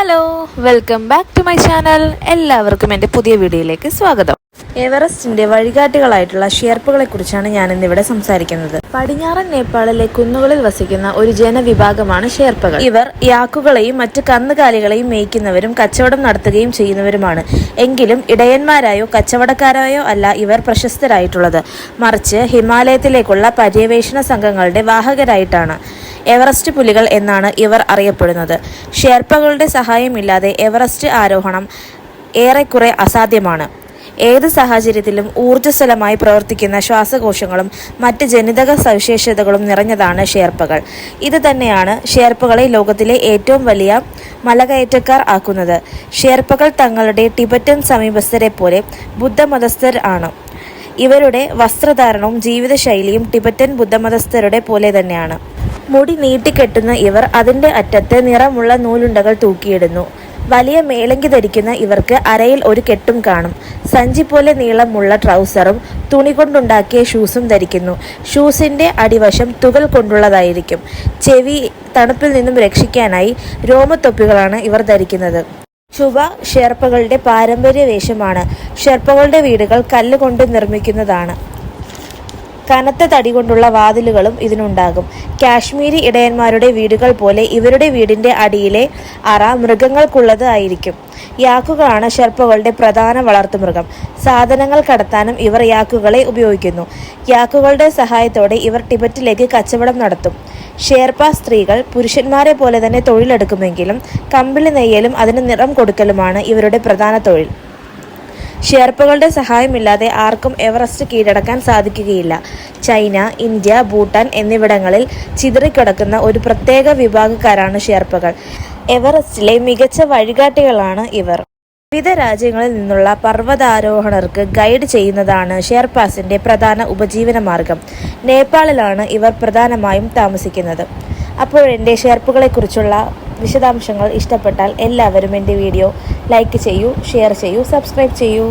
Hello, welcome back to my channel. എല്ലാവർക്കും എൻ്റെ പുതിയ വീഡിയോയിലേക്ക് സ്വാഗതം. എവറസ്റ്റിന്റെ വഴികാട്ടികളായിട്ടുള്ള ഷെർപ്പകളെ കുറിച്ചാണ് ഞാനിന്നിവിടെ സംസാരിക്കുന്നത്. പടിഞ്ഞാറൻ നേപ്പാളിലെ കുന്നുകളിൽ വസിക്കുന്ന ഒരു ജനവിഭാഗമാണ് ഷെർപ്പകൾ. ഇവർ യാക്കുകളെയും മറ്റ് കന്നുകാലികളെയും മേയ്ക്കുന്നവരും കച്ചവടം നടത്തുകയും ചെയ്യുന്നവരുമാണ്. എങ്കിലും ഇടയന്മാരായോ കച്ചവടക്കാരായോ അല്ല ഇവർ പ്രശസ്തരായിട്ടുള്ളത്, മറിച്ച് ഹിമാലയത്തിലേക്കുള്ള പര്യവേഷണ സംഘങ്ങളുടെ വാഹകരായിട്ടാണ്. എവറസ്റ്റ് പുലികൾ എന്നാണ് ഇവർ അറിയപ്പെടുന്നത്. ഷെർപ്പകളുടെ സഹായമില്ലാതെ എവറസ്റ്റ് ആരോഹണം ഏറെക്കുറെ അസാധ്യമാണ്. ഏത് സാഹചര്യത്തിലും ഊർജ്ജസ്വലമായി പ്രവർത്തിക്കുന്ന ശ്വാസകോശങ്ങളും മറ്റ് ജനിതക സവിശേഷതകളും നിറഞ്ഞതാണ് ഷെർപ്പകൾ. ഇത് തന്നെയാണ് ഷെർപ്പകളെ ലോകത്തിലെ ഏറ്റവും വലിയ മലകയറ്റക്കാർ ആക്കുന്നത്. ഷെർപ്പകൾ തങ്ങളുടെ ടിബറ്റൻ സമീപസ്ഥരെ പോലെ ബുദ്ധമതസ്ഥർ ആണ്. ഇവരുടെ വസ്ത്രധാരണവും ജീവിതശൈലിയും ടിബറ്റൻ ബുദ്ധമതസ്ഥരുടെ പോലെ തന്നെയാണ്. മുടി നീട്ടിക്കെട്ടുന്ന ഇവർ അതിൻ്റെ അറ്റത്ത് നിറമുള്ള നൂലുണ്ടകൾ തൂക്കിയിടുന്നു. വലിയ മേലങ്കി ധരിക്കുന്ന ഇവർക്ക് അരയിൽ ഒരു കെട്ടും കാണും. സഞ്ചി പോലെ നീളമുള്ള ട്രൗസറും തുണി കൊണ്ടുണ്ടാക്കിയ ഷൂസും ധരിക്കുന്നു. ഷൂസിൻ്റെ അടിവശം തുകൽ കൊണ്ടുള്ളതായിരിക്കും. ചെവി തണുപ്പിൽ നിന്നും രക്ഷിക്കാനായി രോമത്തൊപ്പികളാണ് ഇവർ ധരിക്കുന്നത്. ചുവ ഷെർപ്പകളുടെ പാരമ്പര്യ വേഷമാണ്. ഷെർപ്പകളുടെ വീടുകൾ കല്ലുകൊണ്ട് നിർമ്മിക്കുന്നതാണ്. കനത്ത തടി കൊണ്ടുള്ള വാതിലുകളും ഇതിനുണ്ടാകും. കാശ്മീരി ഇടയന്മാരുടെ വീടുകൾ പോലെ ഇവരുടെ വീടിൻ്റെ അടിയിലെ അറ മൃഗങ്ങൾക്കുള്ളത് ആയിരിക്കും. യാക്കുകളാണ് ഷെർപ്പകളുടെ പ്രധാന വളർത്തുമൃഗം. സാധനങ്ങൾ കടത്താനും ഇവർ യാക്കുകളെ ഉപയോഗിക്കുന്നു. യാക്കുകളുടെ സഹായത്തോടെ ഇവർ ടിബറ്റിലേക്ക് കച്ചവടം നടത്തും. ഷെർപ്പ സ്ത്രീകൾ പുരുഷന്മാരെ പോലെ തന്നെ തൊഴിലെടുക്കുമെങ്കിലും കമ്പിളി നെയ്യലും അതിന് നിറം കൊടുക്കലുമാണ് ഇവരുടെ പ്രധാന തൊഴിൽ. ഷെർപ്പകളുടെ സഹായമില്ലാതെ ആർക്കും എവറസ്റ്റ് കീഴടക്കാൻ സാധിക്കുകയില്ല. ചൈന, ഇന്ത്യ, ഭൂട്ടാൻ എന്നിവിടങ്ങളിൽ ചിതറിക്കിടക്കുന്ന ഒരു പ്രത്യേക വിഭാഗക്കാരാണ് ഷെർപ്പകൾ. എവറസ്റ്റിലെ മികച്ച വഴികാട്ടികളാണ് ഇവർ. വിവിധ രാജ്യങ്ങളിൽ നിന്നുള്ള പർവ്വതാരോഹണർക്ക് ഗൈഡ് ചെയ്യുന്നതാണ് ഷെർപ്പാസിന്റെ പ്രധാന ഉപജീവന മാർഗം. നേപ്പാളിലാണ് ഇവർ പ്രധാനമായും താമസിക്കുന്നത്. അപ്പോൾ എൻ്റെ ഷെർപ്പകളെക്കുറിച്ചുള്ള വിശദാംശങ്ങൾ ഇഷ്ടപ്പെട്ടാൽ എല്ലാവരും എൻ്റെ വീഡിയോ ലൈക്ക് ചെയ്യൂ, ഷെയർ ചെയ്യൂ, സബ്സ്ക്രൈബ് ചെയ്യൂ.